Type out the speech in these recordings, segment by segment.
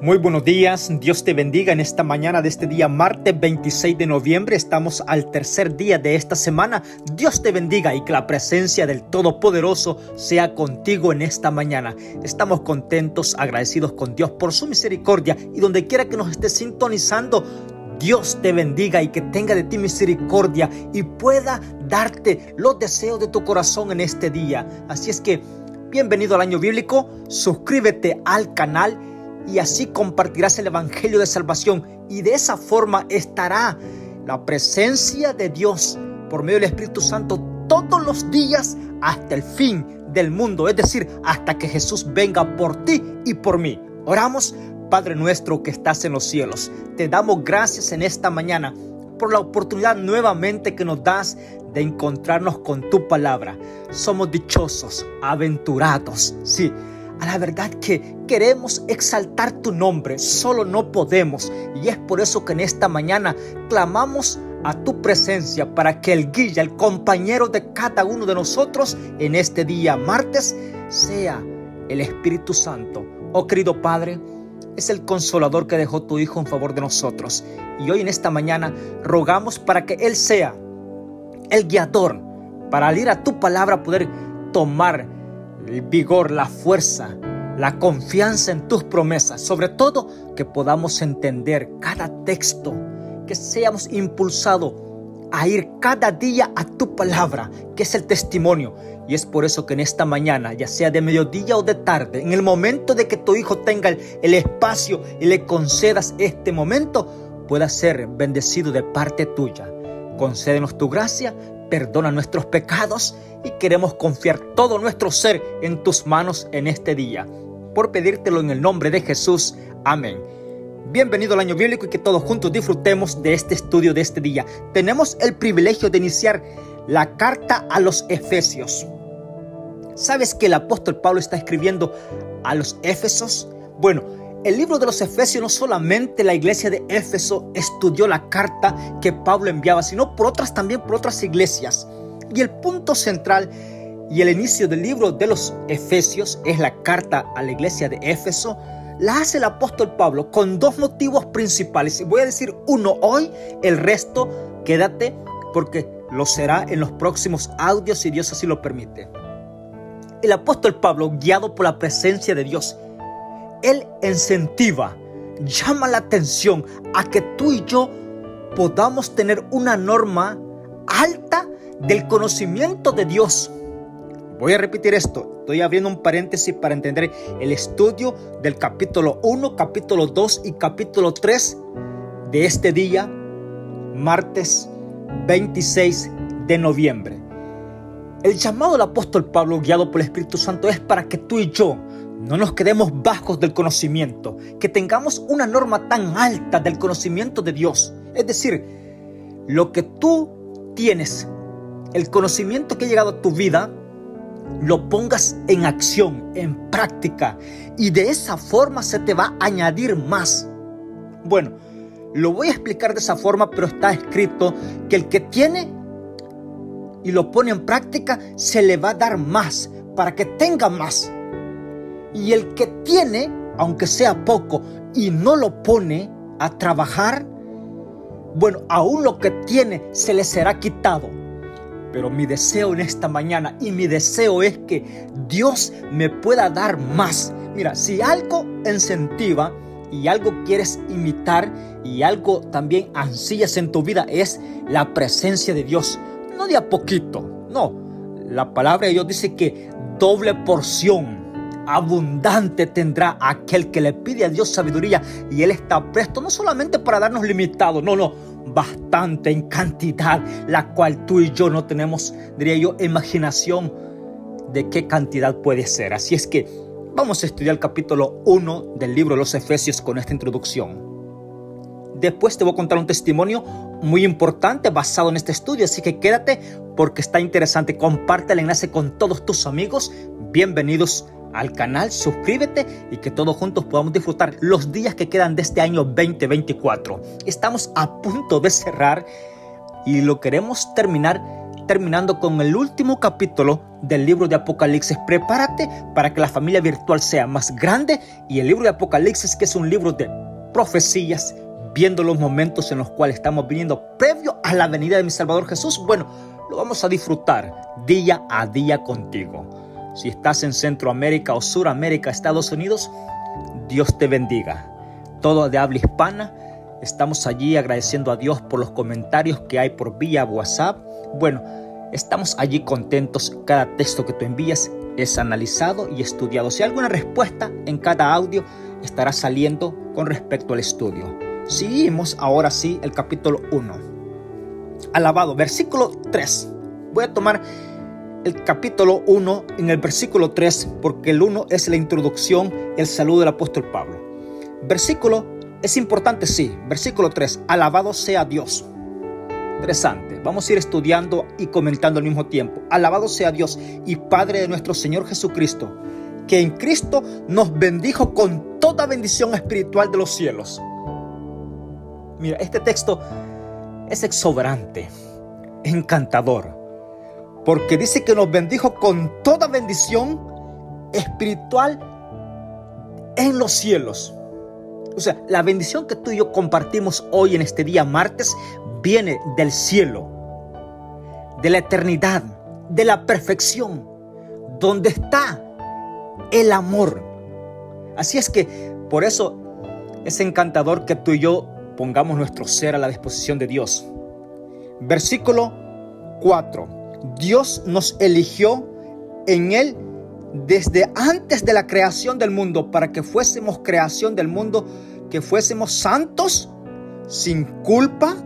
Muy buenos días, Dios te bendiga en esta mañana de este día martes 26 de noviembre. Estamos al tercer día de esta semana. Dios te bendiga y que la presencia del Todopoderoso sea contigo en esta mañana. Estamos contentos, agradecidos con Dios por su misericordia y donde quiera que nos estés sintonizando, Dios te bendiga y que tenga de ti misericordia y pueda darte los deseos de tu corazón en este día. Así es que, bienvenido al año bíblico, suscríbete al canal y así compartirás el evangelio de salvación y de esa forma estará la presencia de Dios por medio del Espíritu Santo todos los días hasta el fin del mundo, es decir, hasta que Jesús venga por ti y por mí. Oramos. Padre nuestro que estás en los cielos, te damos gracias en esta mañana por la oportunidad nuevamente que nos das de encontrarnos con tu palabra. Somos dichosos, aventurados, sí. A la verdad que queremos exaltar tu nombre, solo no podemos. Y es por eso que en esta mañana clamamos a tu presencia para que el guía, el compañero de cada uno de nosotros en este día martes sea el Espíritu Santo. Oh querido Padre, es el consolador que dejó tu Hijo en favor de nosotros. Y hoy en esta mañana rogamos para que Él sea el guiador para al ir a tu palabra poder tomar el vigor, la fuerza, la confianza en tus promesas. Sobre todo que podamos entender cada texto, que seamos impulsados a ir cada día a tu palabra, que es el testimonio. Y es por eso que en esta mañana, ya sea de mediodía o de tarde, en el momento de que tu hijo tenga el espacio y le concedas este momento, pueda ser bendecido de parte tuya. Concédenos tu gracia, perdona nuestros pecados y queremos confiar todo nuestro ser en tus manos en este día. Por pedírtelo en el nombre de Jesús. Amén. Bienvenido al año bíblico y que todos juntos disfrutemos de este estudio de este día. Tenemos el privilegio de iniciar la carta a los Efesios. ¿Sabes que el apóstol Pablo está escribiendo a los Éfesos? Bueno, el libro de los Efesios no solamente la iglesia de Éfeso estudió la carta que Pablo enviaba, sino también por otras iglesias. Y el punto central y el inicio del libro de los Efesios es la carta a la iglesia de Éfeso. La hace el apóstol Pablo con dos motivos principales. Voy a decir uno hoy, el resto quédate porque lo será en los próximos audios si Dios así lo permite. El apóstol Pablo, guiado por la presencia de Dios, él incentiva, llama la atención a que tú y yo podamos tener una norma alta del conocimiento de Dios. Voy a repetir esto, estoy abriendo un paréntesis para entender el estudio del capítulo 1, capítulo 2 y capítulo 3 de este día, martes 26 de noviembre. El llamado del apóstol Pablo, guiado por el Espíritu Santo, es para que tú y yo no nos quedemos bajos del conocimiento, que tengamos una norma tan alta del conocimiento de Dios. Es decir, lo que tú tienes, el conocimiento que ha llegado a tu vida, lo pongas en acción, en práctica, y de esa forma se te va a añadir más. Bueno, lo voy a explicar de esa forma, pero está escrito que el que tiene y lo pone en práctica, se le va a dar más, para que tenga más. Y el que tiene, aunque sea poco, y no lo pone a trabajar, bueno, aún lo que tiene se le será quitado. Pero mi deseo en esta mañana, y mi deseo es que Dios me pueda dar más. Mira, si algo incentiva y algo quieres imitar y algo también ansías en tu vida, es la presencia de Dios. No de a poquito, no. La palabra de Dios dice que doble porción, abundante tendrá aquel que le pide a Dios sabiduría. Y Él está presto no solamente para darnos limitado, no, bastante en cantidad, la cual tú y yo no tenemos, diría yo, imaginación de qué cantidad puede ser. Así es que vamos a estudiar el capítulo 1 del libro de los Efesios con esta introducción. Después te voy a contar un testimonio muy importante basado en este estudio, así que quédate porque está interesante. Comparte el enlace con todos tus amigos. Bienvenidos al canal, suscríbete y que todos juntos podamos disfrutar los días que quedan de este año 2024. Estamos a punto de cerrar y lo queremos terminar estamos terminando con el último capítulo del libro de Apocalipsis. Prepárate para que la familia virtual sea más grande y el libro de Apocalipsis, que es un libro de profecías, viendo los momentos en los cuales estamos viniendo previo a la venida de mi Salvador Jesús, bueno, lo vamos a disfrutar día a día contigo. Si estás en Centroamérica o Suramérica, Estados Unidos, Dios te bendiga. Todo de habla hispana, estamos allí agradeciendo a Dios por los comentarios que hay por vía WhatsApp. Bueno, estamos allí contentos. Cada texto que tú envías es analizado y estudiado. Si hay alguna respuesta en cada audio, estará saliendo con respecto al estudio. Seguimos ahora sí el capítulo 1. Alabado, versículo 3. Voy a tomar el capítulo 1 en el versículo 3 porque el 1 es la introducción, el saludo del apóstol Pablo. Versículo es importante, sí. Versículo 3. Alabado sea Dios. Interesante. Vamos a ir estudiando y comentando al mismo tiempo. Alabado sea Dios y Padre de nuestro Señor Jesucristo, que en Cristo nos bendijo con toda bendición espiritual de los cielos. Mira, este texto es exuberante, encantador, porque dice que nos bendijo con toda bendición espiritual en los cielos. O sea, la bendición que tú y yo compartimos hoy en este día martes viene del cielo, de la eternidad, de la perfección, donde está el amor. Así es que por eso es encantador que tú y yo pongamos nuestro ser a la disposición de Dios. Versículo 4. Dios nos eligió en Él desde antes de la creación del mundo para que fuésemos creación del mundo, que fuésemos santos, sin culpa,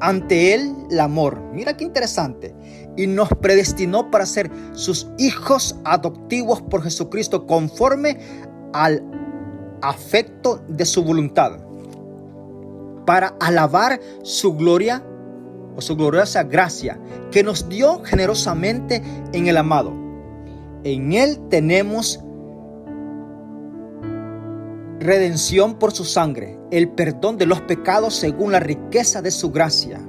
ante Él el amor. Mira qué interesante. Y nos predestinó para ser sus hijos adoptivos por Jesucristo conforme al afecto de su voluntad, para alabar su gloria o su gloriosa gracia que nos dio generosamente en el amado. En Él tenemos redención por su sangre, el perdón de los pecados según la riqueza de su gracia.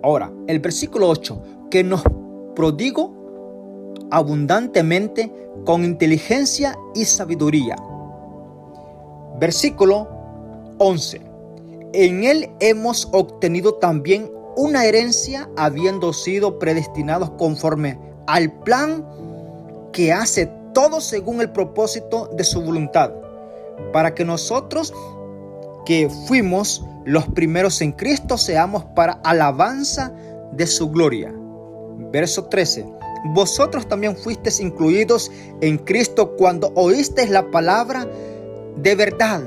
Ahora, el versículo 8, que nos prodigó abundantemente con inteligencia y sabiduría. Versículo 11. En Él hemos obtenido también una herencia, habiendo sido predestinados conforme al plan que hace todo según el propósito de su voluntad, para que nosotros que fuimos los primeros en Cristo seamos para alabanza de su gloria. Verso 13. Vosotros también fuisteis incluidos en Cristo cuando oísteis la palabra de verdad,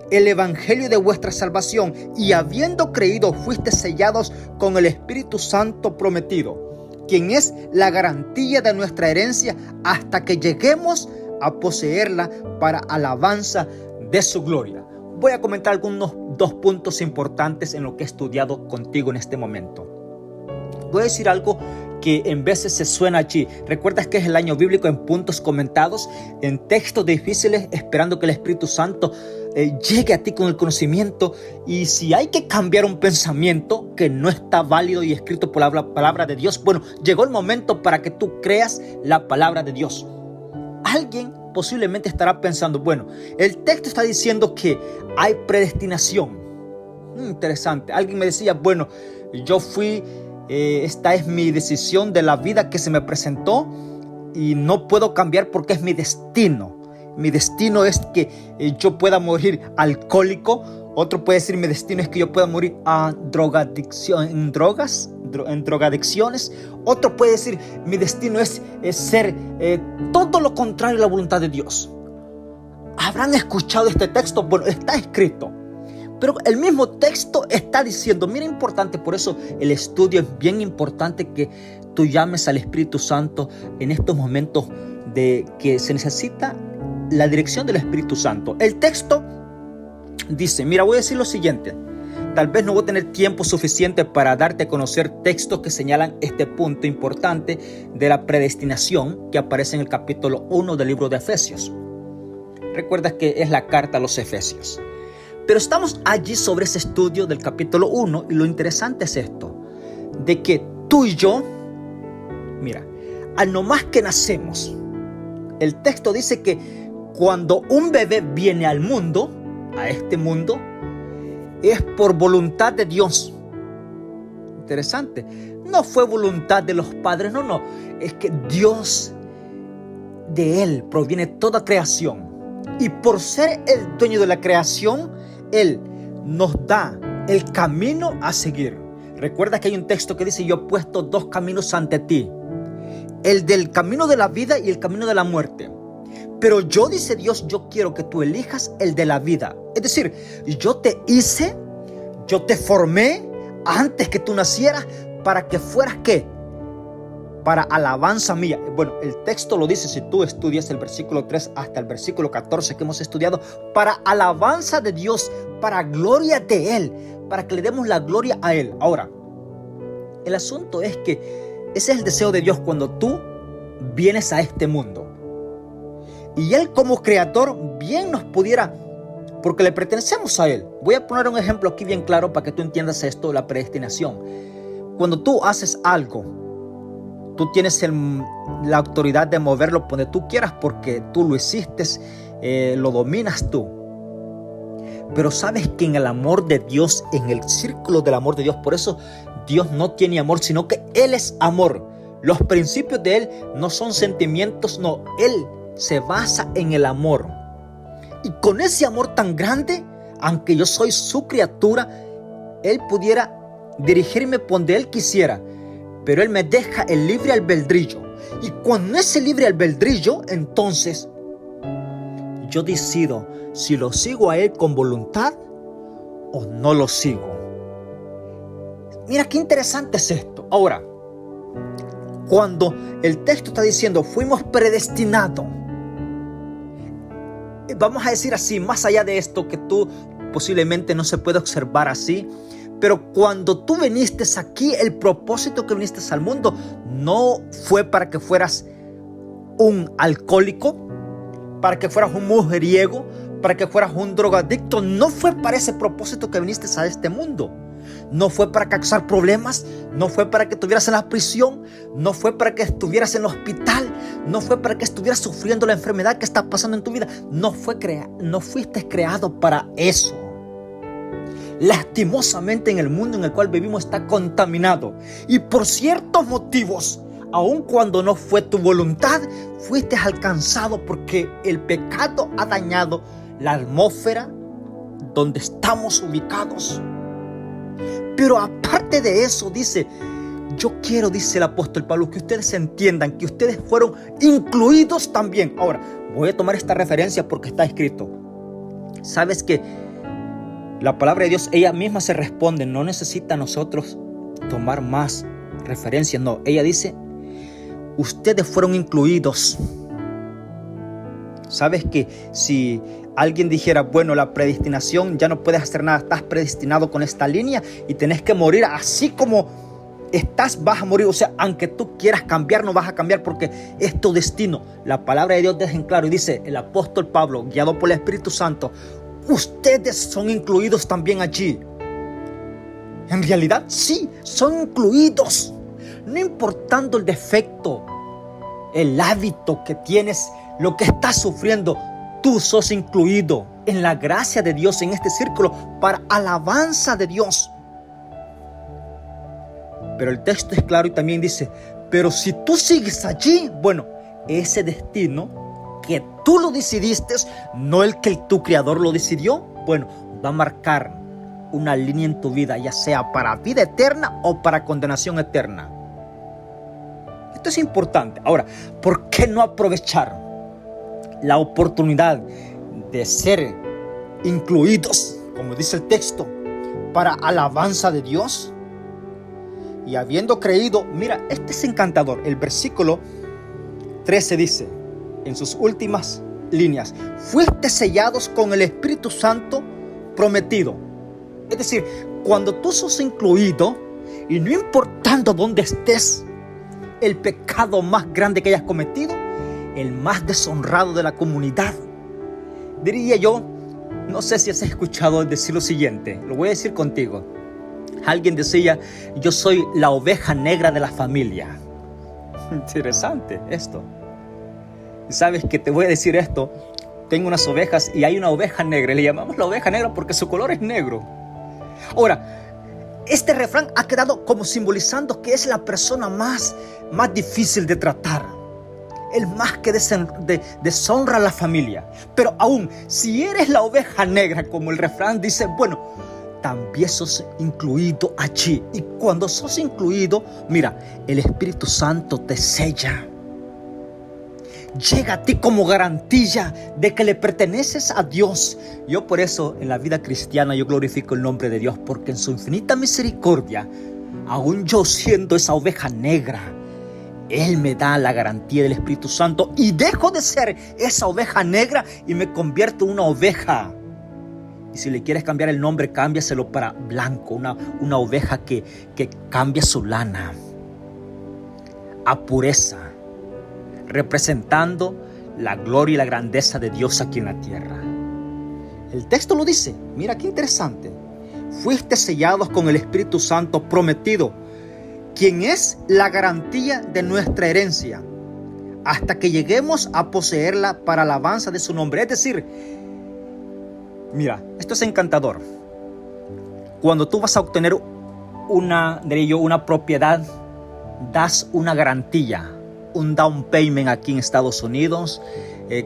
el evangelio de vuestra salvación, y habiendo creído fuisteis sellados con el Espíritu Santo prometido, quien es la garantía de nuestra herencia hasta que lleguemos a poseerla para alabanza de su gloria. Voy a comentar algunos dos puntos importantes en lo que he estudiado contigo en este momento. Voy a decir algo que en veces se suena allí. ¿Recuerdas que es el año bíblico en puntos comentados, en textos difíciles, esperando que el Espíritu Santo llegue a ti con el conocimiento? Y si hay que cambiar un pensamiento que no está válido y escrito por la palabra de Dios, bueno, llegó el momento para que tú creas la palabra de Dios. Alguien posiblemente estará pensando, bueno, el texto está diciendo que hay predestinación. Interesante. Alguien me decía, bueno, yo fui... esta es mi decisión de la vida que se me presentó y no puedo cambiar porque es mi destino. Mi destino es que yo pueda morir alcohólico. Otro puede decir, mi destino es que yo pueda morir a drogadicción, en drogadicciones. Otro puede decir, mi destino es ser todo lo contrario a la voluntad de Dios. ¿Habrán escuchado este texto? Bueno, está escrito. Pero el mismo texto está diciendo, mira, importante, por eso el estudio es bien importante, que tú llames al Espíritu Santo en estos momentos de que se necesita la dirección del Espíritu Santo. El texto dice, mira, voy a decir lo siguiente. Tal vez no voy a tener tiempo suficiente para darte a conocer textos que señalan este punto importante de la predestinación que aparece en el capítulo 1 del libro de Efesios. Recuerda que es la carta a los Efesios. Pero estamos allí sobre ese estudio del capítulo 1 y lo interesante es esto. de que tú y yo, mira, al nomás que nacemos, el texto dice que cuando un bebé viene al mundo, a este mundo, es por voluntad de Dios. Interesante. No fue voluntad de los padres, no. Es que Dios, de Él proviene toda creación. Y por ser el dueño de la creación, Él nos da el camino a seguir. Recuerda que hay un texto que dice: yo he puesto dos caminos ante ti, el del camino de la vida y el camino de la muerte. Pero yo, dice Dios, yo quiero que tú elijas el de la vida. Es decir, yo te hice, yo te formé antes que tú nacieras para que fueras, ¿qué? Para alabanza mía. Bueno, el texto lo dice, si tú estudias el versículo 3 hasta el versículo 14 que hemos estudiado, para alabanza de Dios, para gloria de Él, para que le demos la gloria a Él. Ahora, el asunto es que ese es el deseo de Dios cuando tú vienes a este mundo. Y Él como creador bien nos pudiera, porque le pertenecemos a Él. Voy a poner un ejemplo aquí bien claro para que tú entiendas esto, la predestinación. Cuando tú haces algo, tú tienes la autoridad de moverlo donde tú quieras porque tú lo hiciste, lo dominas tú. Pero sabes que en el amor de Dios, en el círculo del amor de Dios, por eso Dios no tiene amor, sino que Él es amor. Los principios de Él no son sentimientos, no. Él se basa en el amor. Y con ese amor tan grande, aunque yo soy su criatura, Él pudiera dirigirme por donde Él quisiera. Pero Él me deja el libre albedrío. Y con ese libre albedrío, entonces, yo decido si lo sigo a Él con voluntad o no lo sigo. Mira qué interesante es esto. Ahora, cuando el texto está diciendo fuimos predestinados, vamos a decir así, más allá de esto que tú posiblemente no se puede observar así, pero cuando tú viniste aquí, el propósito que viniste al mundo no fue para que fueras un alcohólico, para que fueras un mujeriego, para que fueras un drogadicto. No fue para ese propósito que viniste a este mundo. No fue para causar problemas, no fue para que estuvieras en la prisión, no fue para que estuvieras en el hospital, no fue para que estuvieras sufriendo la enfermedad que está pasando en tu vida. No fuiste creado para eso. Lastimosamente en el mundo en el cual vivimos está contaminado y por ciertos motivos, aun cuando no fue tu voluntad, fuiste alcanzado porque el pecado ha dañado la atmósfera donde estamos ubicados. Pero aparte de eso, dice, yo quiero, dice el apóstol Pablo, que ustedes entiendan que ustedes fueron incluidos también. Ahora, voy a tomar esta referencia porque está escrito. ¿Sabes que la palabra de Dios, ella misma se responde? No necesita nosotros tomar más referencias. No, ella dice, ustedes fueron incluidos. ¿Sabes que si alguien dijera, bueno, la predestinación, ya no puedes hacer nada, estás predestinado con esta línea y tenés que morir así como estás, vas a morir? O sea, aunque tú quieras cambiar, no vas a cambiar porque es tu destino. La palabra de Dios deja en claro y dice el apóstol Pablo, guiado por el Espíritu Santo, ustedes son incluidos también allí. En realidad, sí, son incluidos. No importando el defecto, el hábito que tienes, lo que estás sufriendo, tú sos incluido en la gracia de Dios, en este círculo, para alabanza de Dios. Pero el texto es claro y también dice, pero si tú sigues allí, bueno, ese destino que tú lo decidiste, no el que tu creador lo decidió, bueno, va a marcar una línea en tu vida, ya sea para vida eterna o para condenación eterna. Esto es importante. Ahora, ¿por qué no aprovechar la oportunidad de ser incluidos, como dice el texto, para alabanza de Dios? Y habiendo creído, mira, este es encantador. El versículo 13 dice, en sus últimas líneas, fuiste sellados con el Espíritu Santo prometido. Es decir, cuando tú sos incluido, y no importando dónde estés, el pecado más grande que hayas cometido, el más deshonrado de la comunidad, diría yo, no sé si has escuchado decir lo siguiente, lo voy a decir contigo. Alguien decía, yo soy la oveja negra de la familia. Interesante esto. Y sabes que te voy a decir esto. Tengo unas ovejas y hay una oveja negra. Le llamamos la oveja negra porque su color es negro. Ahora, este refrán ha quedado como simbolizando que es la persona más difícil de tratar. El más que deshonra a la familia. Pero aún, si eres la oveja negra, como el refrán dice, bueno, también sos incluido allí. Y cuando sos incluido, mira, el Espíritu Santo te sella. Llega a ti como garantía de que le perteneces a Dios. Yo por eso en la vida cristiana yo glorifico el nombre de Dios, porque en su infinita misericordia, aún yo siendo esa oveja negra, Él me da la garantía del Espíritu Santo y dejo de ser esa oveja negra y me convierto en una oveja. Y si le quieres cambiar el nombre, cámbiaselo para blanco, una oveja que cambia su lana a pureza, representando la gloria y la grandeza de Dios aquí en la tierra. El texto lo dice, mira qué interesante. Fuiste sellados con el Espíritu Santo prometido, quien es la garantía de nuestra herencia, hasta que lleguemos a poseerla para alabanza de su nombre. Es decir, mira, esto es encantador. Cuando tú vas a obtener una propiedad, das una garantía, un down payment aquí en Estados Unidos,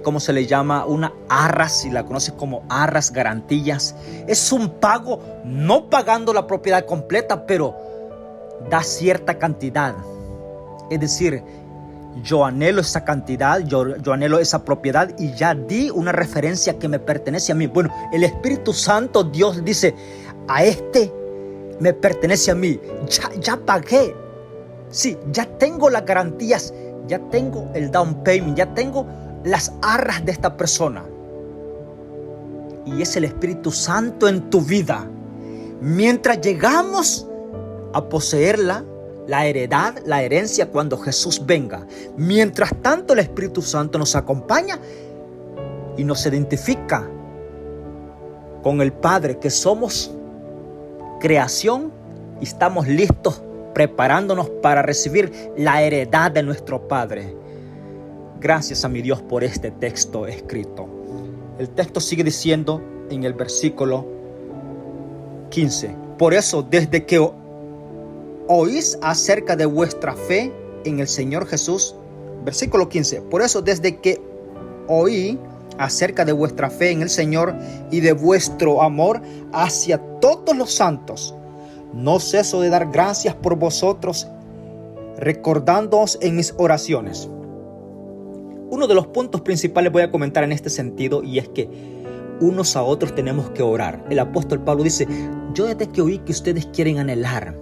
¿cómo se le llama? Una arras, si la conoces como arras, garantías. Es un pago, no pagando la propiedad completa, pero da cierta cantidad. Es decir, yo anhelo esa cantidad, yo anhelo esa propiedad y ya di una referencia que me pertenece a mí. Bueno, el Espíritu Santo, Dios dice, a este me pertenece a mí. Ya pagué. Sí, ya tengo las garantías, ya tengo el down payment, ya tengo las arras de esta persona. Y es el Espíritu Santo en tu vida. Mientras llegamos a poseerla, la heredad, la herencia cuando Jesús venga. Mientras tanto el Espíritu Santo nos acompaña y nos identifica con el Padre, que somos creación y estamos listos, preparándonos para recibir la heredad de nuestro Padre. Gracias a mi Dios por este texto escrito. El texto sigue diciendo en el versículo 15. Por eso, desde que oís acerca de vuestra fe en el Señor Jesús, versículo 15. Por eso, desde que oí acerca de vuestra fe en el Señor y de vuestro amor hacia todos los santos, no ceso de dar gracias por vosotros, recordándoos en mis oraciones. Uno de los puntos principales voy a comentar en este sentido, y es que unos a otros tenemos que orar. El apóstol Pablo dice, yo desde que oí que ustedes quieren anhelar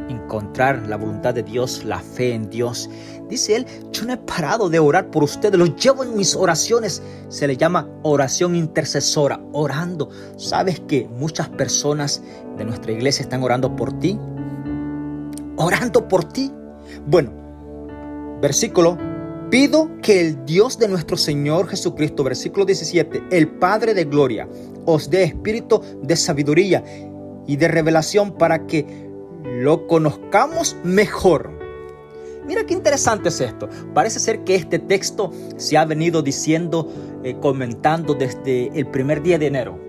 encontrar la voluntad de Dios, la fe en Dios, dice él, yo no he parado de orar por ustedes, los llevo en mis oraciones. Se le llama oración intercesora, orando. ¿Sabes que muchas personas de nuestra iglesia están orando por ti? Orando por ti. Bueno, versículo, pido que el Dios de nuestro Señor Jesucristo, versículo 17, el Padre de gloria, os dé espíritu de sabiduría y de revelación para que lo conozcamos mejor. Mira qué interesante es esto. Parece ser que este texto se ha venido diciendo, comentando desde el primer día de enero.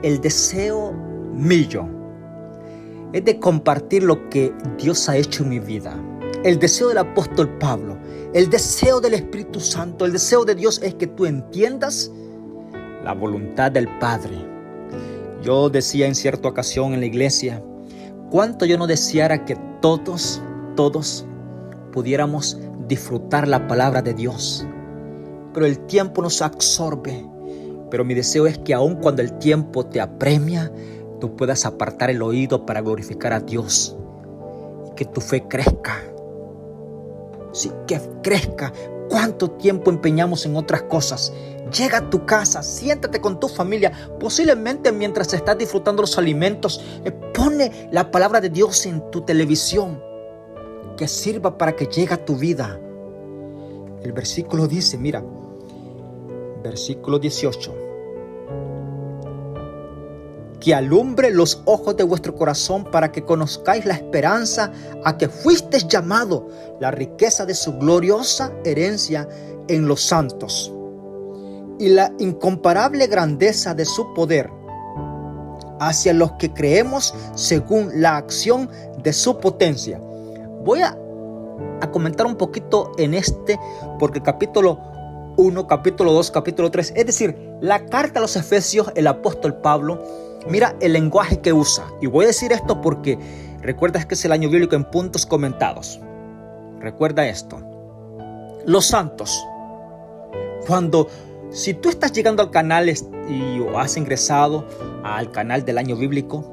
El deseo mío es de compartir lo que Dios ha hecho en mi vida. El deseo del apóstol Pablo, el deseo del Espíritu Santo, el deseo de Dios es que tú entiendas la voluntad del Padre. Yo decía en cierta ocasión en la iglesia, cuánto yo no deseara que todos pudiéramos disfrutar la palabra de Dios. Pero el tiempo nos absorbe. Pero mi deseo es que aun cuando el tiempo te apremia, tú puedas apartar el oído para glorificar a Dios. Y que tu fe crezca. Sí, que crezca. ¿Cuánto tiempo empeñamos en otras cosas? Llega a tu casa, siéntate con tu familia. Posiblemente mientras estás disfrutando los alimentos, pone la palabra de Dios en tu televisión, que sirva para que llegue a tu vida. El versículo dice, mira, versículo 18. que alumbre los ojos de vuestro corazón para que conozcáis la esperanza a que fuisteis llamado, la riqueza de su gloriosa herencia en los santos y la incomparable grandeza de su poder hacia los que creemos según la acción de su potencia. Voy a comentar un poquito en porque capítulo 1, capítulo 2, capítulo 3, es decir, la carta a los Efesios, el apóstol Pablo, mira el lenguaje que usa. Y voy a decir esto porque recuerdas que es el año bíblico en puntos comentados. Recuerda esto. Los santos. Si tú estás llegando al canal o has ingresado al canal del año bíblico,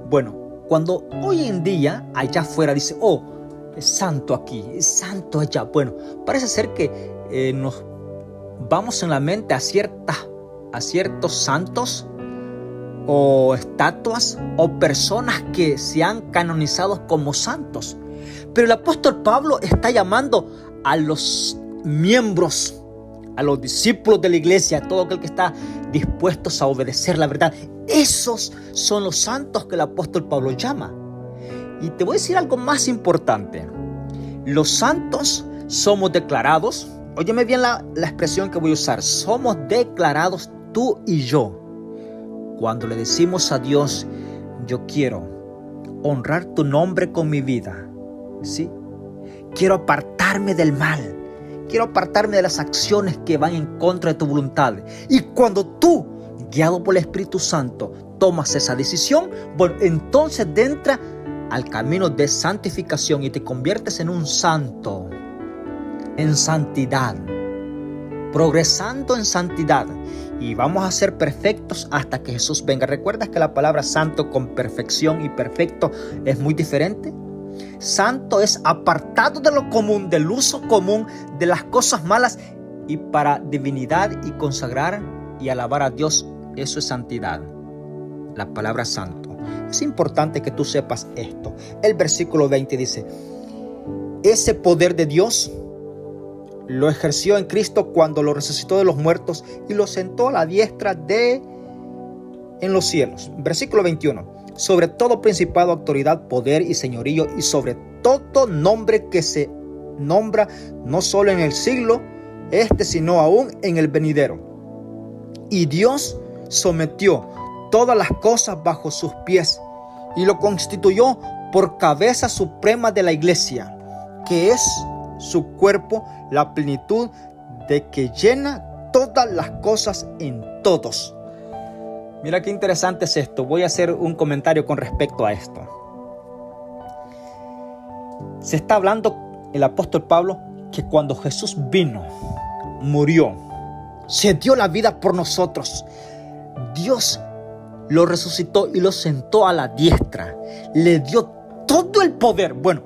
bueno, cuando hoy en día allá afuera dice, oh, es santo aquí, es santo allá. Bueno, parece ser que nos vamos en la mente a ciertos santos o estatuas o personas que se han canonizado como santos. Pero el apóstol Pablo está llamando a los miembros, a los discípulos de la iglesia, a todo aquel que está dispuestos a obedecer la verdad. Esos son los santos que el apóstol Pablo llama. Y te voy a decir algo más importante. Los santos somos declarados, óyeme bien la expresión que voy a usar, somos declarados tú y yo. Cuando le decimos a Dios, yo quiero honrar tu nombre con mi vida, ¿sí? Quiero apartarme del mal, quiero apartarme de las acciones que van en contra de tu voluntad. Y cuando tú, guiado por el Espíritu Santo, tomas esa decisión, bueno, entonces entra al camino de santificación y te conviertes en un santo, en santidad, progresando en santidad. Y vamos a ser perfectos hasta que Jesús venga. ¿Recuerdas que la palabra santo con perfección y perfecto es muy diferente? Santo es apartado de lo común, del uso común, de las cosas malas, y para divinidad y consagrar y alabar a Dios. Eso es santidad, la palabra santo. Es importante que tú sepas esto. El versículo 20 dice, ese poder de Dios lo ejerció en Cristo cuando lo resucitó de los muertos y lo sentó a la diestra en los cielos. Versículo 21. Sobre todo principado, autoridad, poder y señorío, y sobre todo nombre que se nombra no solo en el siglo sino aún en el venidero. Y Dios sometió todas las cosas bajo sus pies y lo constituyó por cabeza suprema de la iglesia, que es su cuerpo, la plenitud de que llena todas las cosas en todos. Mira qué interesante es esto. Voy a hacer un comentario con respecto a esto. Se está hablando el apóstol Pablo que cuando Jesús vino, murió, se dio la vida por nosotros, Dios lo resucitó y lo sentó a la diestra, le dio todo el poder. Bueno,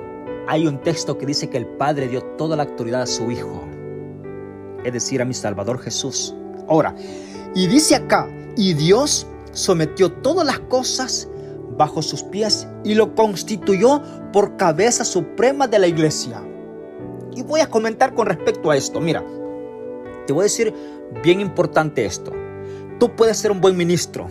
hay un texto que dice que el Padre dio toda la autoridad a su Hijo, es decir, a mi Salvador Jesús. Ahora, y dice acá, y Dios sometió todas las cosas bajo sus pies y lo constituyó por cabeza suprema de la iglesia. Y voy a comentar con respecto a esto. Mira, te voy a decir bien importante esto. Tú puedes ser un buen ministro,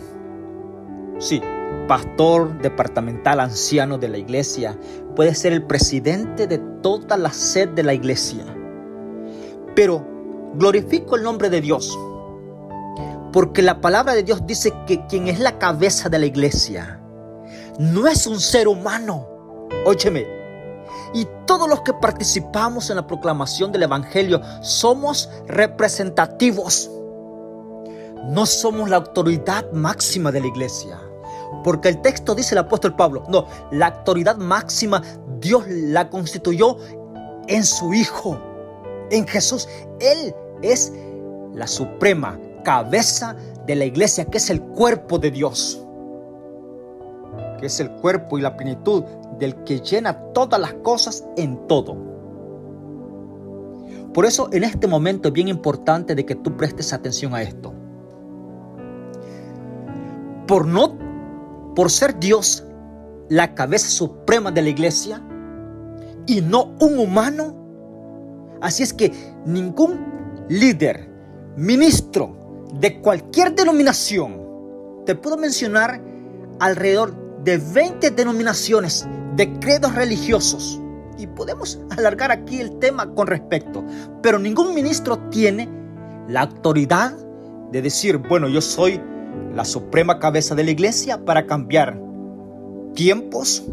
sí, pastor departamental, anciano de la iglesia. Puedes ser el presidente de toda la sed de la iglesia. Pero glorifico el nombre de Dios, porque la palabra de Dios dice que quien es la cabeza de la iglesia no es un ser humano. Óyeme, y todos los que participamos en la proclamación del evangelio somos representativos. No somos la autoridad máxima de la iglesia, porque el texto dice el apóstol Pablo, no, la autoridad máxima Dios la constituyó en su Hijo, en Jesús. Él es la suprema cabeza de la iglesia, que es el cuerpo de Dios, que es el cuerpo y la plenitud del que llena todas las cosas en todo. Por eso en este momento es bien importante de que tú prestes atención a esto. Por ser Dios la cabeza suprema de la iglesia y no un humano, así es que ningún líder, ministro de cualquier denominación, te puedo mencionar alrededor de 20 denominaciones de credos religiosos. Y podemos alargar aquí el tema con respecto. Pero ningún ministro tiene la autoridad de decir, bueno, yo soy la suprema cabeza de la iglesia para cambiar tiempos,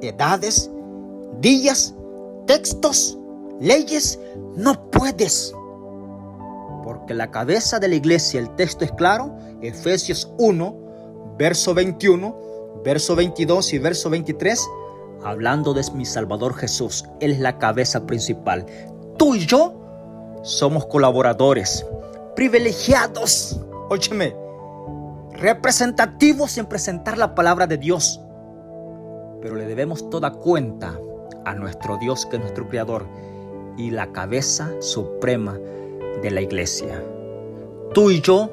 edades, días, textos, leyes. No puedes. Porque la cabeza de la iglesia, el texto es claro, Efesios 1, verso 21, verso 22 y verso 23, hablando de mi Salvador Jesús. Él es la cabeza principal. Tú y yo somos colaboradores, privilegiados, óyeme, representativos en presentar la palabra de Dios. Pero le debemos toda cuenta a nuestro Dios, que es nuestro Creador y la cabeza suprema de la iglesia. Tú y yo,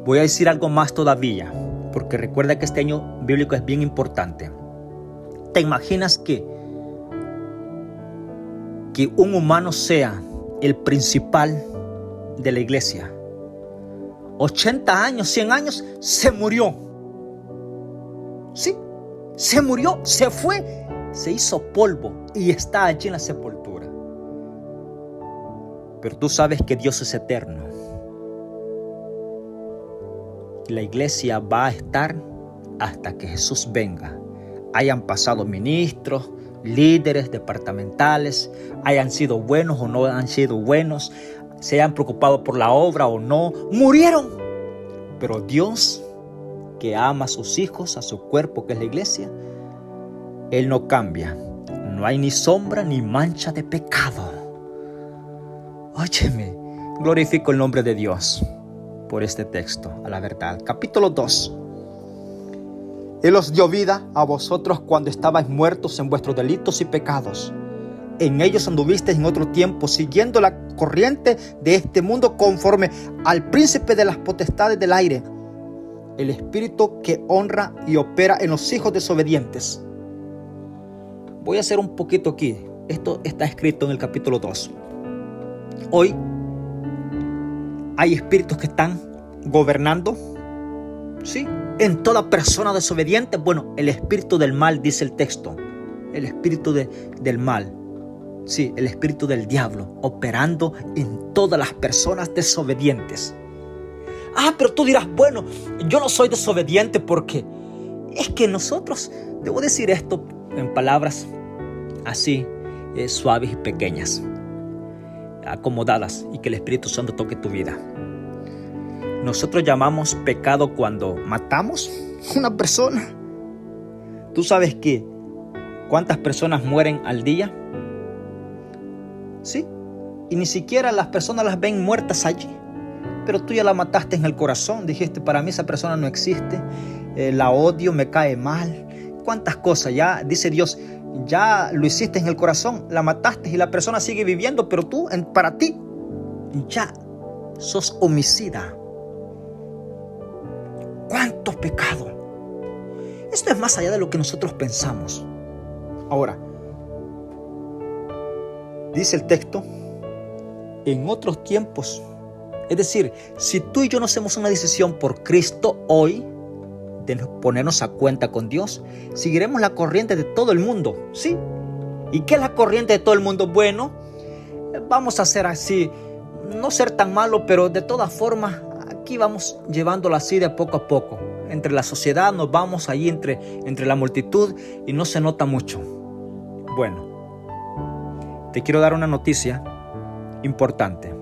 voy a decir algo más todavía, porque recuerda que este año bíblico es bien importante. ¿Te imaginas que un humano sea el principal de la iglesia? 80 años, 100 años, se murió. Sí, se murió, se fue, se hizo polvo y está allí en la sepultura. Pero tú sabes que Dios es eterno. Y la iglesia va a estar hasta que Jesús venga. Hayan pasado ministros, líderes departamentales, hayan sido buenos o no han sido buenos, se hayan preocupado por la obra o no, murieron. Pero Dios, que ama a sus hijos, a su cuerpo que es la iglesia, Él no cambia. No hay ni sombra ni mancha de pecado. Óyeme, glorifico el nombre de Dios por este texto, a la verdad. Capítulo 2. Él os dio vida a vosotros cuando estabais muertos en vuestros delitos y pecados. En ellos anduvisteis en otro tiempo, siguiendo la corriente de este mundo, conforme al príncipe de las potestades del aire, el espíritu que honra y opera en los hijos desobedientes. Voy a hacer un poquito aquí. Esto está escrito en el capítulo 2. Hoy hay espíritus que están gobernando, ¿sí?, en toda persona desobediente. Bueno, el espíritu del mal, dice el texto. El espíritu del mal. Sí, el espíritu del diablo operando en todas las personas desobedientes. Pero tú dirás, bueno, yo no soy desobediente porque es que nosotros, debo decir esto en palabras así, suaves y pequeñas, acomodadas, y que el Espíritu Santo toque tu vida. Nosotros llamamos pecado cuando matamos a una persona. ¿Tú sabes cuántas personas mueren al día? Sí, y ni siquiera las personas las ven muertas allí, pero tú ya la mataste en el corazón. Dijiste, para mí esa persona no existe, la odio, me cae mal. ¿Cuántas cosas? Ya dice Dios, ya lo hiciste en el corazón, la mataste y la persona sigue viviendo, pero tú, para ti, ya sos homicida. ¿Cuánto pecado? Esto es más allá de lo que nosotros pensamos. Ahora, dice el texto, en otros tiempos. Es decir, si tú y yo no hacemos una decisión por Cristo hoy, de ponernos a cuenta con Dios, seguiremos la corriente de todo el mundo, ¿sí? ¿Y qué es la corriente de todo el mundo? Bueno, vamos a hacer así, no ser tan malo, pero de todas formas, aquí vamos llevándolo así de poco a poco. Entre la sociedad nos vamos ahí entre la multitud y no se nota mucho. Bueno, te quiero dar una noticia importante.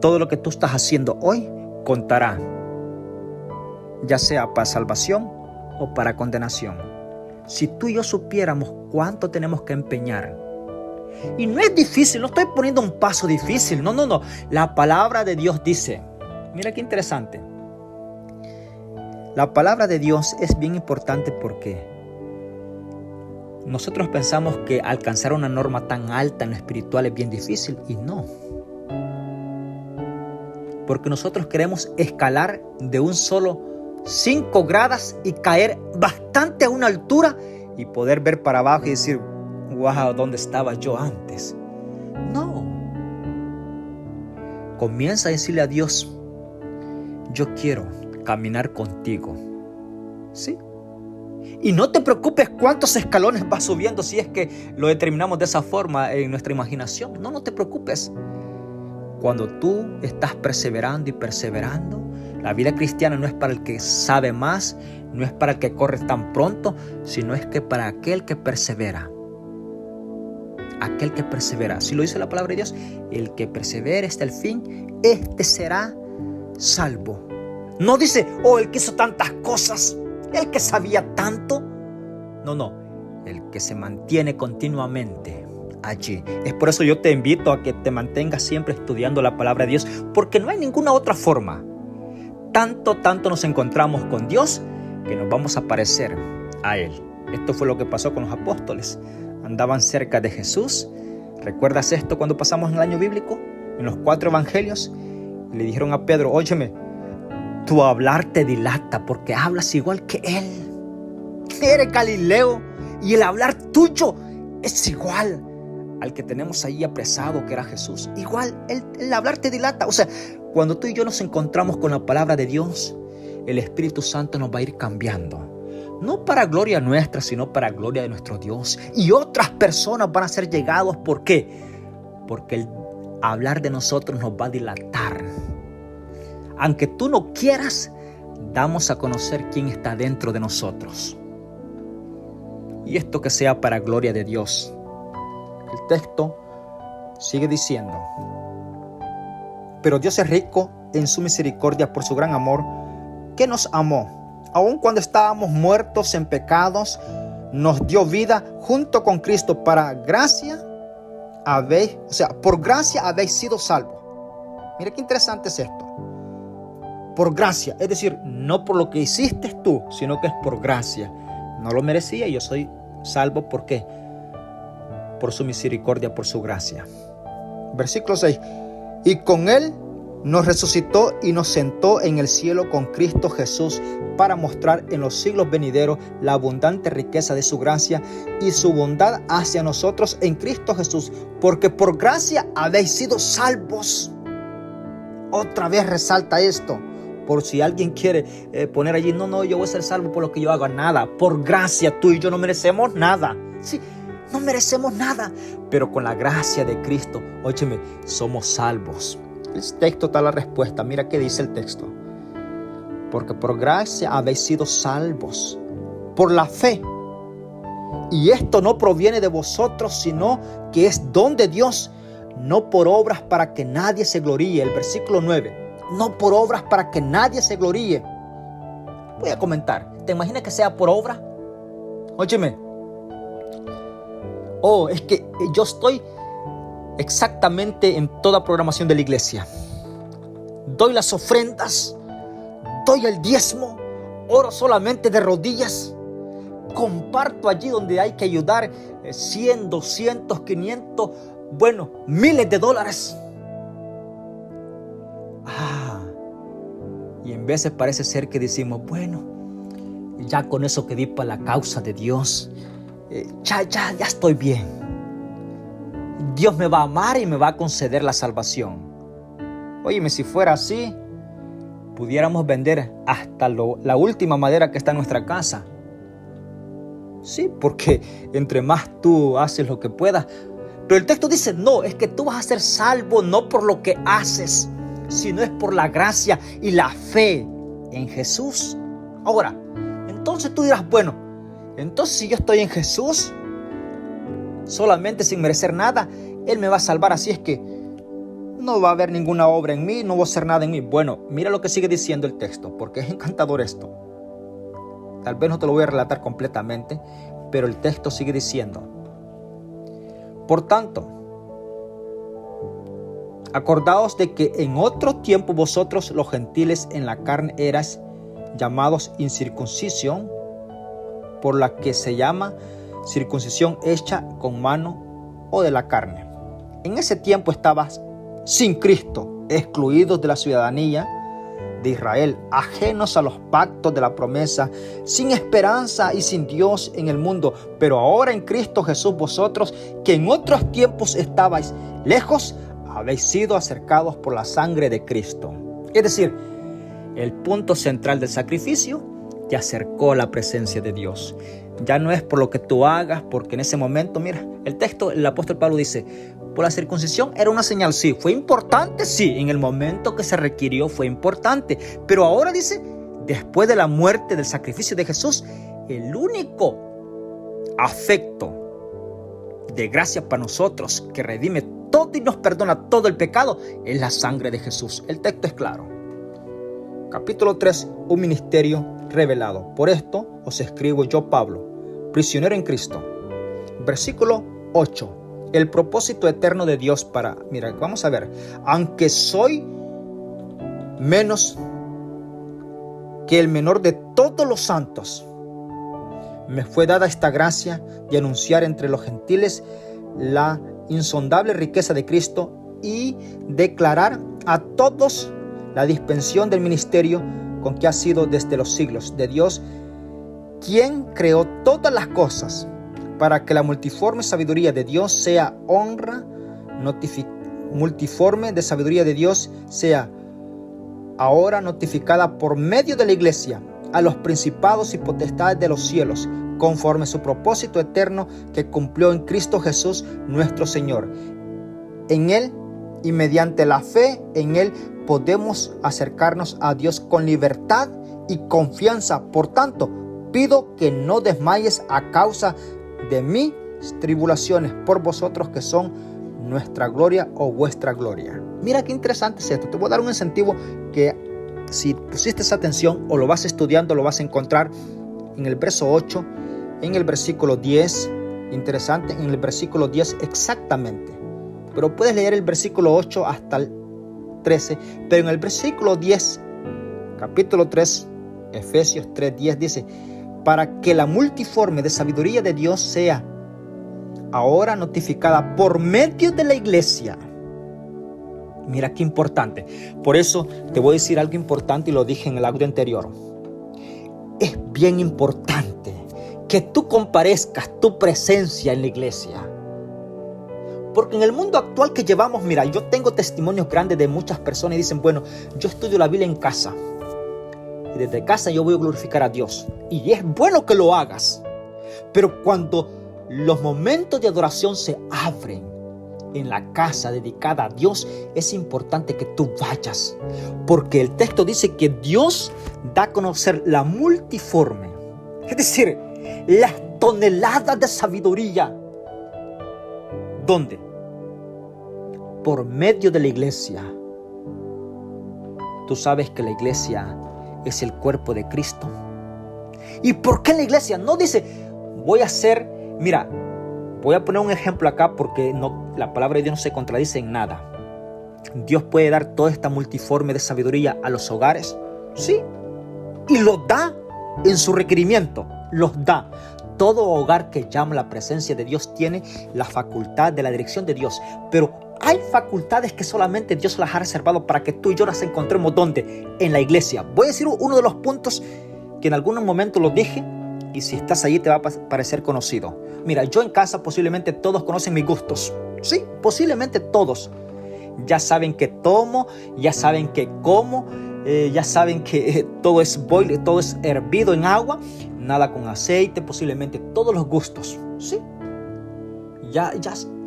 Todo lo que tú estás haciendo hoy contará, ya sea para salvación o para condenación. Si tú y yo supiéramos cuánto tenemos que empeñar. Y no es difícil, no estoy poniendo un paso difícil, no. La palabra de Dios dice, mira qué interesante. La palabra de Dios es bien importante porque nosotros pensamos que alcanzar una norma tan alta en lo espiritual es bien difícil, y no. Porque nosotros queremos escalar de un solo 5 gradas y caer bastante a una altura y poder ver para abajo y decir, wow, ¿dónde estaba yo antes? No. Comienza a decirle a Dios, yo quiero caminar contigo. ¿Sí? Y no te preocupes cuántos escalones vas subiendo si es que lo determinamos de esa forma en nuestra imaginación. No te preocupes. Cuando tú estás perseverando y perseverando, la vida cristiana no es para el que sabe más, no es para el que corre tan pronto, sino es que para aquel que persevera. Aquel que persevera. Así lo dice la palabra de Dios. El que persevere hasta el fin, este será salvo. No dice, el que hizo tantas cosas, el que sabía tanto. No. El que se mantiene continuamente allí. Es por eso yo te invito a que te mantengas siempre estudiando la palabra de Dios, porque no hay ninguna otra forma. Tanto nos encontramos con Dios que nos vamos a parecer a Él. Esto fue lo que pasó con los apóstoles. Andaban cerca de Jesús. ¿Recuerdas esto cuando pasamos en el año bíblico? En los 4 evangelios. Y le dijeron a Pedro, óyeme, tu hablar te dilata porque hablas igual que Él. Eres Galileo y el hablar tuyo es igual al que tenemos ahí apresado, que era Jesús. Igual, el hablar te dilata. O sea, cuando tú y yo nos encontramos con la palabra de Dios, el Espíritu Santo nos va a ir cambiando. No para gloria nuestra, sino para gloria de nuestro Dios. Y otras personas van a ser llegados. ¿Por qué? Porque el hablar de nosotros nos va a dilatar. Aunque tú no quieras, damos a conocer quién está dentro de nosotros. Y esto que sea para gloria de Dios. El texto sigue diciendo: pero Dios es rico en su misericordia por su gran amor, que nos amó, aun cuando estábamos muertos en pecados, nos dio vida junto con Cristo. Por gracia habéis sido salvos. Mira qué interesante es esto. Por gracia, es decir, no por lo que hiciste tú, sino que es por gracia. No lo merecía y yo soy salvo. ¿Por qué? Por su misericordia, por su gracia. Versículo 6. Y con Él nos resucitó y nos sentó en el cielo con Cristo Jesús, para mostrar en los siglos venideros la abundante riqueza de su gracia y su bondad hacia nosotros en Cristo Jesús, porque por gracia habéis sido salvos. Otra vez resalta esto, por si alguien quiere poner allí, no, yo voy a ser salvo por lo que yo haga. Nada, por gracia. Tú y yo no merecemos nada. Sí, no merecemos nada, pero con la gracia de Cristo, óyeme, somos salvos. El texto está la respuesta. Mira qué dice el texto. Porque por gracia habéis sido salvos por la fe. Y esto no proviene de vosotros, sino que es don de Dios, no por obras para que nadie se gloríe. El versículo 9. No por obras para que nadie se gloríe. Voy a comentar. ¿Te imaginas que sea por obra? Óyeme. Es que yo estoy exactamente en toda programación de la iglesia. Doy las ofrendas, doy el diezmo, oro solamente de rodillas, comparto allí donde hay que ayudar 100, 200, 500, miles de dólares. Y en veces parece ser que decimos, ya con eso que di para la causa de Dios, ya estoy bien. Dios me va a amar y me va a conceder la salvación. Óyeme, si fuera así, pudiéramos vender hasta la última madera que está en nuestra casa. Sí, porque entre más tú haces lo que puedas. Pero el texto dice, no, es que tú vas a ser salvo no por lo que haces, sino es por la gracia y la fe en Jesús. Ahora, entonces tú dirás, entonces si yo estoy en Jesús, solamente sin merecer nada, Él me va a salvar, así es que no va a haber ninguna obra en mí, no voy a hacer nada en mí. Mira lo que sigue diciendo el texto, porque es encantador esto. Tal vez no te lo voy a relatar completamente, pero el texto sigue diciendo: por tanto, acordaos de que en otro tiempo vosotros los gentiles en la carne erais llamados incircuncisión, por la que se llama circuncisión hecha con mano o de la carne. En ese tiempo estabas sin Cristo, excluidos de la ciudadanía de Israel, ajenos a los pactos de la promesa, sin esperanza y sin Dios en el mundo. Pero ahora en Cristo Jesús vosotros, que en otros tiempos estabais lejos, habéis sido acercados por la sangre de Cristo. Es decir, el punto central del sacrificio te acercó a la presencia de Dios. Ya no es por lo que tú hagas, porque en ese momento, mira, el texto, el apóstol Pablo dice, por la circuncisión era una señal, sí, fue importante, sí, en el momento que se requirió fue importante, pero ahora dice, después de la muerte, del sacrificio de Jesús, el único afecto de gracia para nosotros que redime todo y nos perdona todo el pecado es la sangre de Jesús. El texto es claro. Capítulo 3, un ministerio revelado. Por esto os escribo yo, Pablo, prisionero en Cristo. Versículo 8. El propósito eterno de Dios para... Mira, vamos a ver. Aunque soy menos que el menor de todos los santos, me fue dada esta gracia de anunciar entre los gentiles la insondable riqueza de Cristo y declarar a todos la dispensación del ministerio con que ha sido desde los siglos de Dios, quien creó todas las cosas, para que la multiforme sabiduría de Dios sea honra, multiforme de sabiduría de Dios sea ahora notificada por medio de la iglesia a los principados y potestades de los cielos, conforme a su propósito eterno que cumplió en Cristo Jesús nuestro Señor. En Él y mediante la fe en Él podemos acercarnos a Dios con libertad y confianza. Por tanto, pido que no desmayes a causa de mis tribulaciones por vosotros, que son nuestra gloria o vuestra gloria. Mira qué interesante es esto. Te voy a dar un incentivo que, si pusiste esa atención o lo vas estudiando, lo vas a encontrar en el verso 8, en el versículo 10. Interesante, en el versículo 10 exactamente. Pero puedes leer el versículo 8 hasta el 13. Pero en el versículo 10, capítulo 3, Efesios 3:10 dice: para que la multiforme de sabiduría de Dios sea ahora notificada por medio de la iglesia. Mira qué importante. Por eso te voy a decir algo importante, y lo dije en el audio anterior. Es bien importante que tú comparezcas tu presencia en la iglesia. Porque en el mundo actual que llevamos, mira, yo tengo testimonios grandes de muchas personas y dicen, bueno, yo estudio la Biblia en casa. Y desde casa yo voy a glorificar a Dios. Y es bueno que lo hagas. Pero cuando los momentos de adoración se abren en la casa dedicada a Dios, es importante que tú vayas. Porque el texto dice que Dios da a conocer la multiforme. Es decir, las toneladas de sabiduría. ¿Dónde? Por medio de la iglesia. Tú sabes que la iglesia es el cuerpo de Cristo. ¿Y por qué la iglesia? No dice, voy a hacer, mira, voy a poner un ejemplo acá porque no, la palabra de Dios no se contradice en nada. Dios puede dar toda esta multiforme de sabiduría a los hogares, sí, y los da en su requerimiento, los da. Todo hogar que llama la presencia de Dios tiene la facultad de la dirección de Dios, pero hay facultades que solamente Dios las ha reservado para que tú y yo las encontremos. ¿Dónde? En la iglesia. Voy a decir uno de los puntos que en algún momento lo dije, y si estás allí te va a parecer conocido. Mira, yo en casa posiblemente todos conocen mis gustos. Sí, posiblemente todos. Ya saben que tomo, ya saben que como, ya saben que todo es boil, todo es hervido en agua, nada con aceite, posiblemente todos los gustos. Sí, ya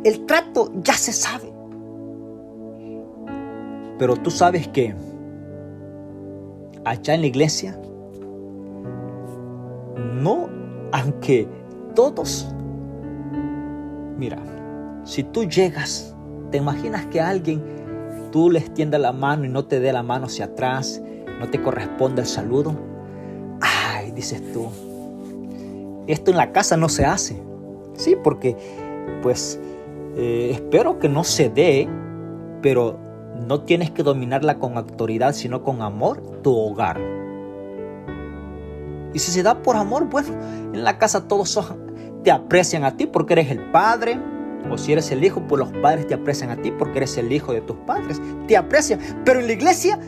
el trato ya se sabe. Pero tú sabes que allá en la iglesia, no, aunque todos, mira, si tú llegas, te imaginas que alguien, tú le extiendas la mano y no te dé la mano hacia atrás, no te corresponde el saludo. Ay, dices tú, esto en la casa no se hace. Sí, porque pues espero que no se dé, pero no tienes que dominarla con autoridad, sino con amor, tu hogar. Y si se da por amor, bueno, en la casa todos te aprecian a ti porque eres el padre. O si eres el hijo, pues los padres te aprecian a ti porque eres el hijo de tus padres. Te aprecian. Pero en la iglesia,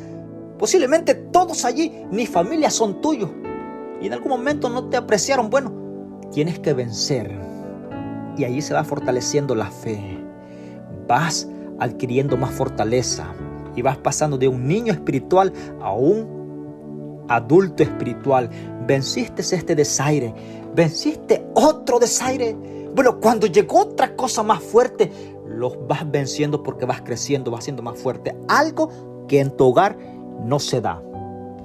posiblemente todos allí, ni familia son tuyos. Y en algún momento no te apreciaron. Bueno, tienes que vencer. Y allí se va fortaleciendo la fe. Vas adquiriendo más fortaleza. Y vas pasando de un niño espiritual a un adulto espiritual, venciste este desaire, venciste otro desaire. Bueno, cuando llegó otra cosa más fuerte, los vas venciendo porque vas creciendo, vas siendo más fuerte. Algo que en tu hogar no se da.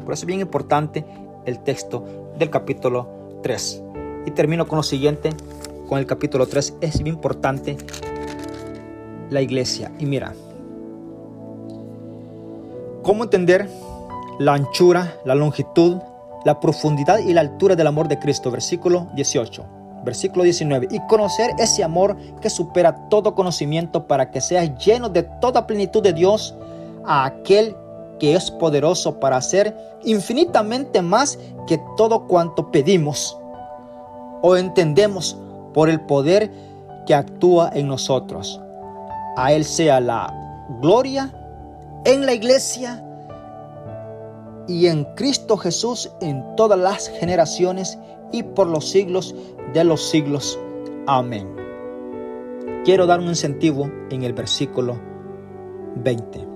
Por eso es bien importante el texto del capítulo 3. Y termino con lo siguiente, con el capítulo 3. Es bien importante la iglesia. Y mira, ¿cómo entender la anchura, la longitud, la profundidad y la altura del amor de Cristo? Versículo 18. Versículo 19. Y conocer ese amor que supera todo conocimiento, para que seas lleno de toda plenitud de Dios, a aquel que es poderoso para hacer infinitamente más que todo cuanto pedimos o entendemos, por el poder que actúa en nosotros. A Él sea la gloria en la iglesia y en Cristo Jesús en todas las generaciones y por los siglos de los siglos. Amén. Quiero dar un incentivo en el versículo 20.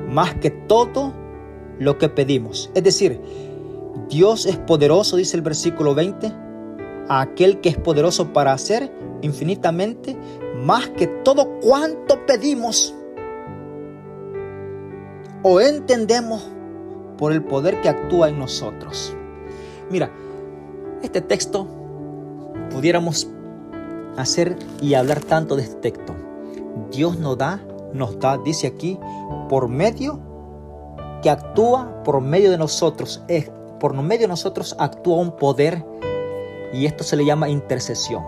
Más que todo lo que pedimos. Es decir, Dios es poderoso, dice el versículo 20, a aquel que es poderoso para hacer infinitamente más que todo cuanto pedimos o entendemos, por el poder que actúa en nosotros. Mira, este texto pudiéramos hacer y hablar tanto de este texto. Dios nos da, dice aquí, por medio que actúa por medio de nosotros. Por medio de nosotros actúa un poder, y esto se le llama intercesión.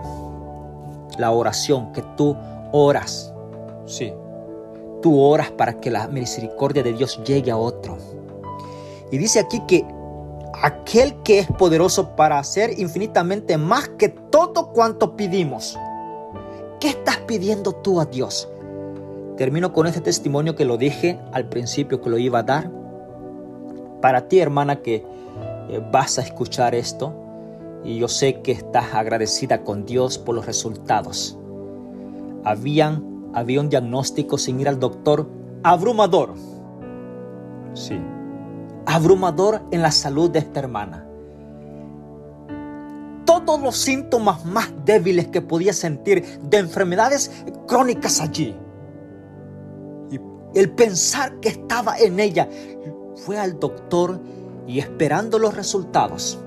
La oración, que tú oras. Sí, tú oras para que la misericordia de Dios llegue a otro. Y dice aquí que aquel que es poderoso para hacer infinitamente más que todo cuanto pedimos. ¿Qué estás pidiendo tú a Dios? Termino con este testimonio que lo dije al principio que lo iba a dar. Para ti, hermana, que vas a escuchar esto, y yo sé que estás agradecida con Dios por los resultados. Había un diagnóstico sin ir al doctor abrumador. Sí, abrumador en la salud de esta hermana. Todos los síntomas más débiles que podía sentir de enfermedades crónicas allí. Y el pensar que estaba en ella, fue al doctor y esperando los resultados.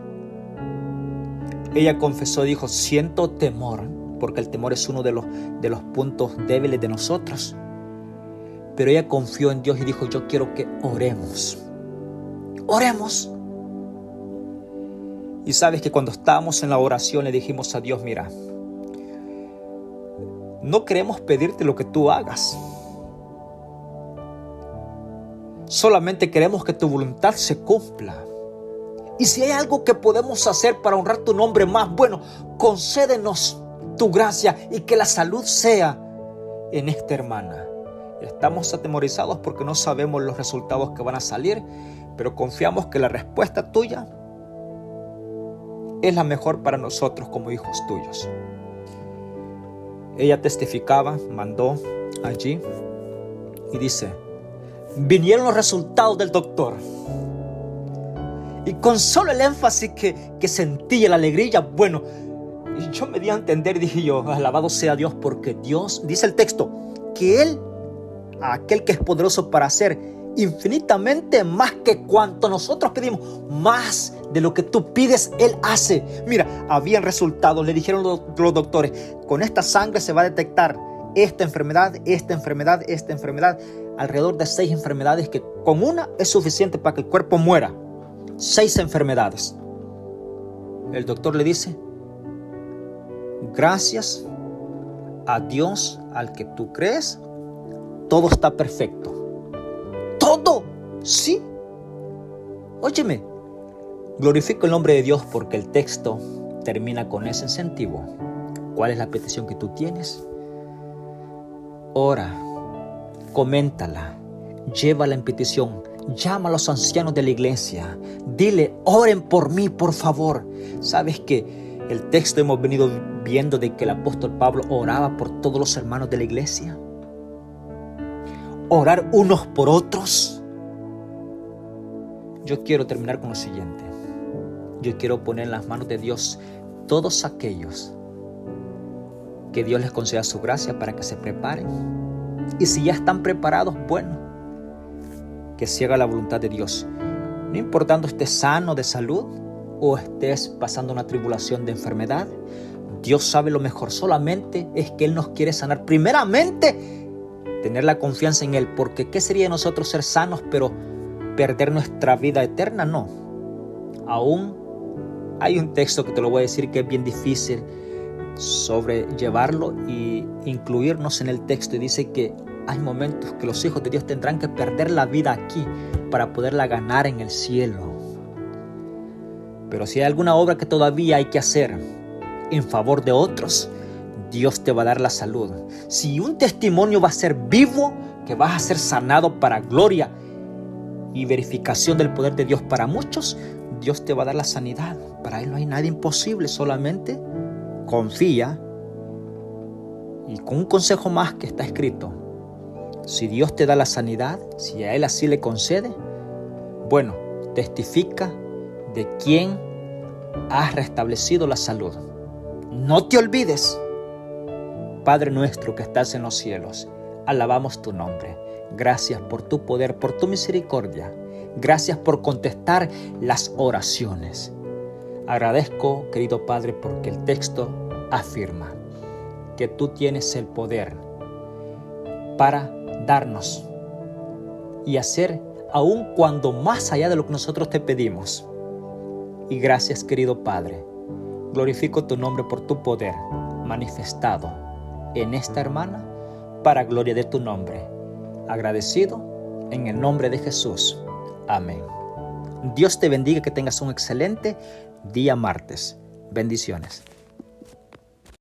Ella confesó, dijo, siento temor, porque el temor es uno de los puntos débiles de nosotros. Pero ella confió en Dios y dijo, yo quiero que oremos. Oremos. Y sabes que cuando estábamos en la oración le dijimos a Dios, mira, no queremos pedirte lo que tú hagas. Solamente queremos que tu voluntad se cumpla. Y si hay algo que podemos hacer para honrar tu nombre más, bueno, concédenos tu gracia y que la salud sea en esta hermana. Estamos atemorizados porque no sabemos los resultados que van a salir, pero confiamos que la respuesta tuya es la mejor para nosotros como hijos tuyos. Ella testificaba, mandó allí y dice, vinieron los resultados del doctor. Y con solo el énfasis que sentía, la alegría, bueno, yo me di a entender, dije yo, alabado sea Dios, porque Dios, dice el texto, que Él, aquel que es poderoso para hacer infinitamente más que cuanto nosotros pedimos, más de lo que tú pides, Él hace. Mira, habían resultados, le dijeron los doctores, con esta sangre se va a detectar esta enfermedad, alrededor de 6 enfermedades que con una es suficiente para que el cuerpo muera. 6 enfermedades. El doctor le dice, gracias a Dios al que tú crees, todo está perfecto. Todo, sí. Óyeme, glorifico el nombre de Dios porque el texto termina con ese incentivo. ¿Cuál es la petición que tú tienes? Ora, coméntala, llévala en petición, llama a los ancianos de la iglesia, dile, oren por mí, por favor. ¿Sabes que el texto hemos venido viendo de que el apóstol Pablo oraba por todos los hermanos de la iglesia? Orar unos por otros. Yo quiero terminar con lo siguiente. Yo quiero poner en las manos de Dios todos aquellos que Dios les conceda su gracia para que se preparen. Y si ya están preparados, bueno, que se haga la voluntad de Dios. No importando estés sano de salud o estés pasando una tribulación de enfermedad, Dios sabe lo mejor. Solamente es que Él nos quiere sanar. Primeramente, tener la confianza en Él, porque ¿qué sería de nosotros ser sanos pero perder nuestra vida eterna? No. Aún hay un texto que te lo voy a decir que es bien difícil sobrellevarlo y incluirnos en el texto, y dice que hay momentos que los hijos de Dios tendrán que perder la vida aquí para poderla ganar en el cielo. Pero si hay alguna obra que todavía hay que hacer en favor de otros, Dios te va a dar la salud. Si un testimonio va a ser vivo, que vas a ser sanado para gloria y verificación del poder de Dios para muchos, Dios te va a dar la sanidad. Para Él no hay nada imposible, solamente confía. Y con un consejo más que está escrito: si Dios te da la sanidad, si a Él así le concede, bueno, testifica de quién has restablecido la salud. No te olvides. Padre nuestro que estás en los cielos, alabamos tu nombre. Gracias por tu poder, por tu misericordia. Gracias por contestar las oraciones. Agradezco, querido Padre, porque el texto afirma que tú tienes el poder para darnos y hacer aun cuando más allá de lo que nosotros te pedimos. Y gracias, querido Padre. Glorifico tu nombre por tu poder manifestado en esta hermana para gloria de tu nombre. Agradecido en el nombre de Jesús. Amén. Dios te bendiga, que tengas un excelente día martes. Bendiciones.